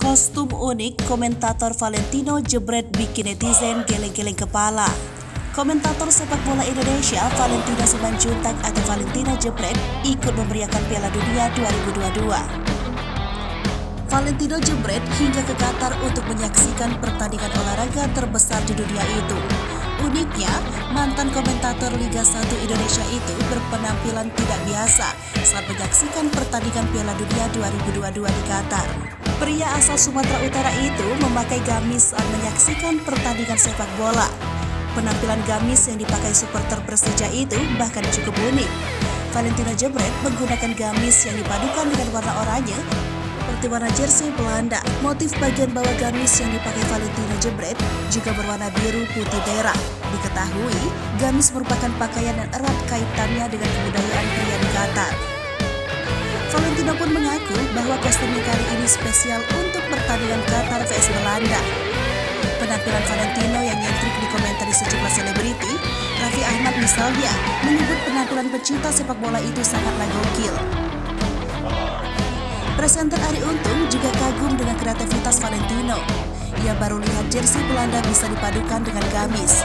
Kostum unik komentator Valentino jebret bikin netizen geleng-geleng kepala. Komentator sepak bola Indonesia Valentino Simanjuntak atau Valentino jebret ikut memeriahkan Piala Dunia 2022. Valentino jebret hingga ke Qatar untuk menyaksikan pertandingan olahraga terbesar di dunia itu. Uniknya, mantan komentator Liga 1 Indonesia itu berpenampilan tidak biasa saat menyaksikan pertandingan Piala Dunia 2022 di Qatar. Pria asal Sumatera Utara itu memakai gamis saat menyaksikan pertandingan sepak bola. Penampilan gamis yang dipakai supporter Persija itu bahkan cukup unik. Valentino jebret menggunakan gamis yang dipadukan dengan warna oranye seperti warna jersey Belanda. Motif bagian bawah gamis yang dipakai Valentino jebret juga berwarna biru putih merah. Diketahui, gamis merupakan pakaian yang erat kaitannya dengan kebudayaan pria di Qatar. Valentino pun mengaku bahwa kostumnya kali ini spesial untuk pertandingan Qatar vs Belanda. Penampilan Valentino yang nyentrik dikomentari sejumlah selebriti, Raffi Ahmad misalnya, menyebut penampilan pecinta sepak bola itu sangatlah gokil. Presenter Arie Untung juga kagum dengan kreativitas Valentino. Ia baru lihat jersey Belanda bisa dipadukan dengan gamis.